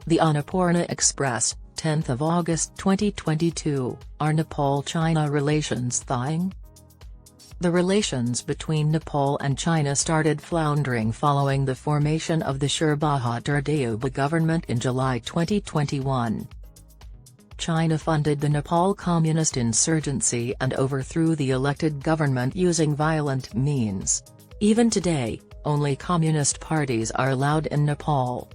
The Annapurna Express, 10th of August 2022, are Nepal-China relations thawing? The relations between Nepal and China started floundering following the formation of the Sher Bahadur Deuba government in July 2021. China funded the Nepal Communist insurgency and overthrew the elected government using violent means. Even today, only communist parties are allowed in Nepal.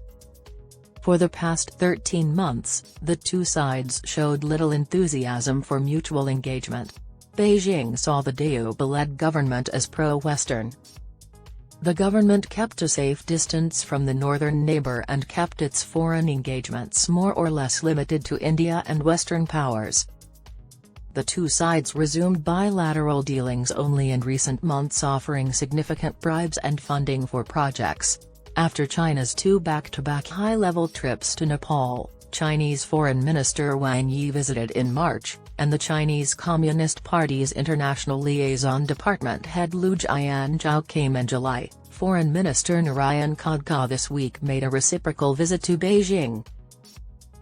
For the past 13 months, the two sides showed little enthusiasm for mutual engagement. Beijing saw the Deuba-led government as pro-Western. The government kept a safe distance from the northern neighbor and kept its foreign engagements more or less limited to India and Western powers. The two sides resumed bilateral dealings only in recent months, offering significant bribes and funding for projects. After China's two back-to-back high-level trips to Nepal, Chinese Foreign Minister Wang Yi visited in March, and the Chinese Communist Party's International Liaison Department head Liu Jianchao came in July. Foreign Minister Narayan Khadka this week made a reciprocal visit to Beijing.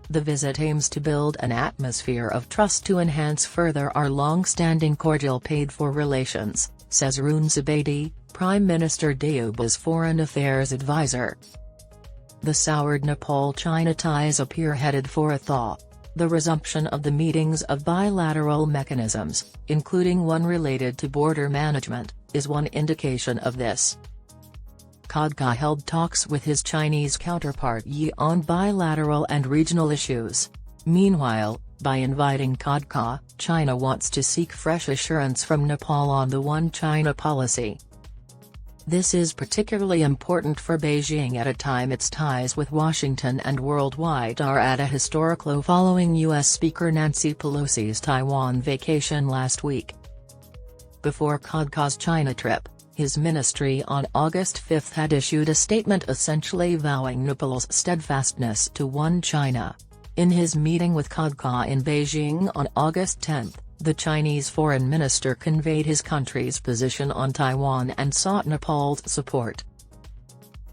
The visit aims to build an atmosphere of trust to enhance further our long-standing cordial paid-for relations, says Arun Sabadi, Prime Minister Deuba's foreign affairs advisor. The soured Nepal-China ties appear headed for a thaw. The resumption of the meetings of bilateral mechanisms, including one related to border management, is one indication of this. Khadka held talks with his Chinese counterpart Yi on bilateral and regional issues. Meanwhile, by inviting Khadka, China wants to seek fresh assurance from Nepal on the One China policy. This is particularly important for Beijing at a time its ties with Washington and worldwide are at a historic low following U.S. Speaker Nancy Pelosi's Taiwan vacation last week. Before Khadka's China trip, his ministry on August 5 had issued a statement essentially vowing Nepal's steadfastness to One China. In his meeting with Khadka in Beijing on August 10, the Chinese foreign minister conveyed his country's position on Taiwan and sought Nepal's support.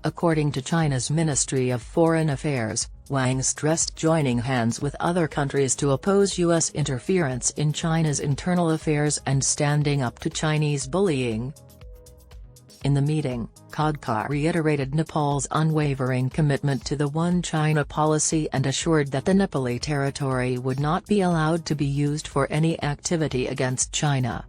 According to China's Ministry of Foreign Affairs, Wang stressed joining hands with other countries to oppose U.S. interference in China's internal affairs and standing up to Chinese bullying. In the meeting, Khadka reiterated Nepal's unwavering commitment to the One China policy and assured that the Nepali territory would not be allowed to be used for any activity against China.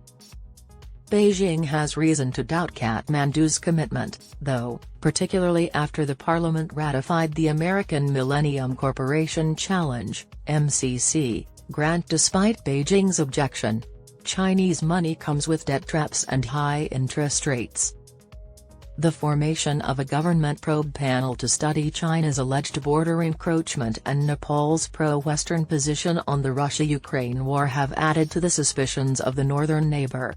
Beijing has reason to doubt Kathmandu's commitment, though, particularly after the parliament ratified the American Millennium Corporation Challenge (MCC) grant despite Beijing's objection. Chinese money comes with debt traps and high interest rates. The formation of a government probe panel to study China's alleged border encroachment and Nepal's pro-Western position on the Russia-Ukraine war have added to the suspicions of the northern neighbor.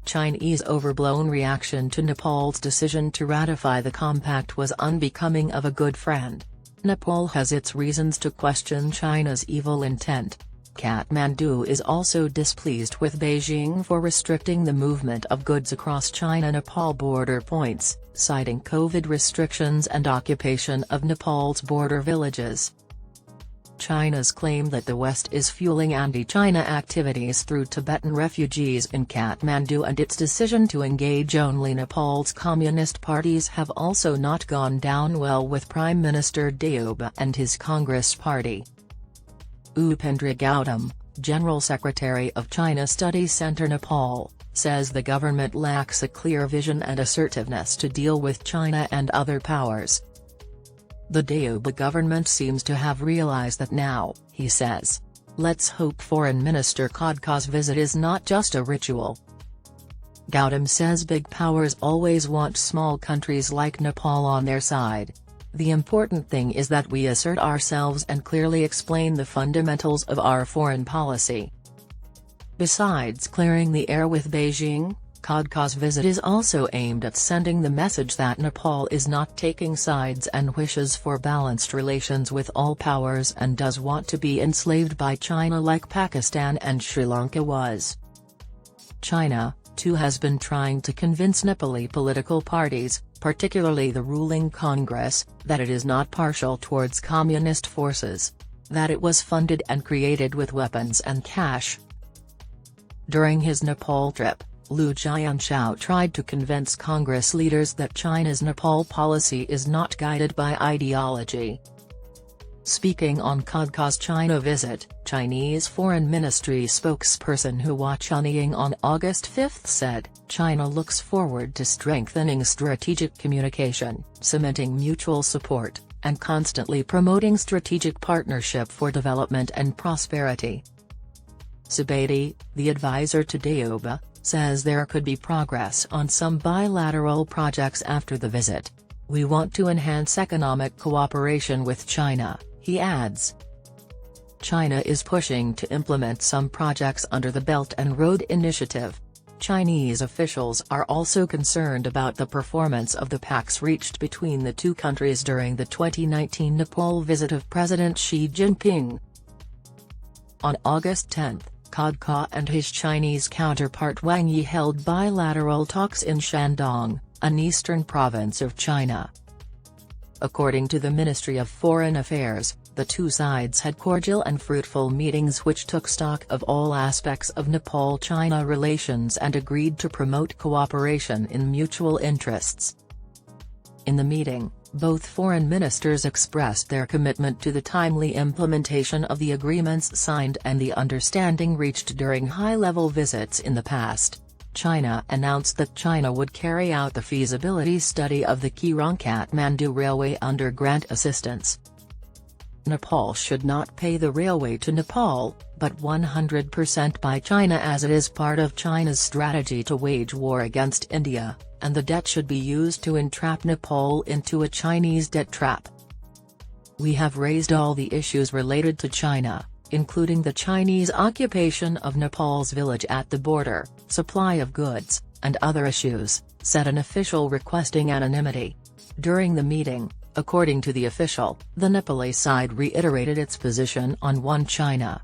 Chinese overblown reaction to Nepal's decision to ratify the compact was unbecoming of a good friend. Nepal has its reasons to question China's evil intent. Kathmandu is also displeased with Beijing for restricting the movement of goods across China-Nepal border points, citing COVID restrictions and occupation of Nepal's border villages. China's claim that the West is fueling anti-China activities through Tibetan refugees in Kathmandu and its decision to engage only Nepal's communist parties have also not gone down well with Prime Minister Deuba and his Congress party. Upendra Gautam, General Secretary of China Studies Center Nepal, says the government lacks a clear vision and assertiveness to deal with China and other powers. The Deuba government seems to have realized that now, he says. Let's hope Foreign Minister Khadka's visit is not just a ritual. Gautam says big powers always want small countries like Nepal on their side. The important thing is that we assert ourselves and clearly explain the fundamentals of our foreign policy. Besides clearing the air with Beijing, Khadka's visit is also aimed at sending the message that Nepal is not taking sides and wishes for balanced relations with all powers and does want to be enslaved by China like Pakistan and Sri Lanka was. China, too, has been trying to convince Nepali political parties, particularly the ruling Congress, that it is not partial towards communist forces, that it was funded and created with weapons and cash. During his Nepal trip, Liu Jianchao tried to convince Congress leaders that China's Nepal policy is not guided by ideology. Speaking on Khadka's China visit, Chinese Foreign Ministry spokesperson Hua Chunying on August 5 said, "China looks forward to strengthening strategic communication, cementing mutual support, and constantly promoting strategic partnership for development and prosperity." Subedi, the advisor to Deuba, says there could be progress on some bilateral projects after the visit. "We want to enhance economic cooperation with China," he adds. China is pushing to implement some projects under the Belt and Road Initiative. Chinese officials are also concerned about the performance of the pacts reached between the two countries during the 2019 Nepal visit of President Xi Jinping. On August 10, Khadka and his Chinese counterpart Wang Yi held bilateral talks in Shandong, an eastern province of China. According to the Ministry of Foreign Affairs, the two sides had cordial and fruitful meetings which took stock of all aspects of Nepal-China relations and agreed to promote cooperation in mutual interests. In the meeting, both foreign ministers expressed their commitment to the timely implementation of the agreements signed and the understanding reached during high-level visits in the past. China announced that China would carry out the feasibility study of the Kirang-Kathmandu railway under grant assistance. Nepal should not pay the railway to Nepal, but 100% by China as it is part of China's strategy to wage war against India, and the debt should be used to entrap Nepal into a Chinese debt trap. "We have raised all the issues related to China, including the Chinese occupation of Nepal's village at the border, supply of goods, and other issues," said an official requesting anonymity. During the meeting, according to the official, the Nepalese side reiterated its position on One China.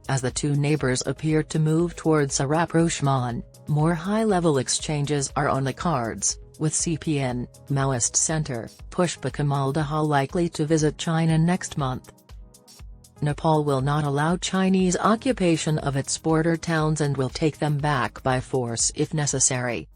As the two neighbors appear to move towards a rapprochement, more high-level exchanges are on the cards, with CPN, Maoist Center, Pushpa Kamal Daha likely to visit China next month. Nepal will not allow Chinese occupation of its border towns and will take them back by force if necessary.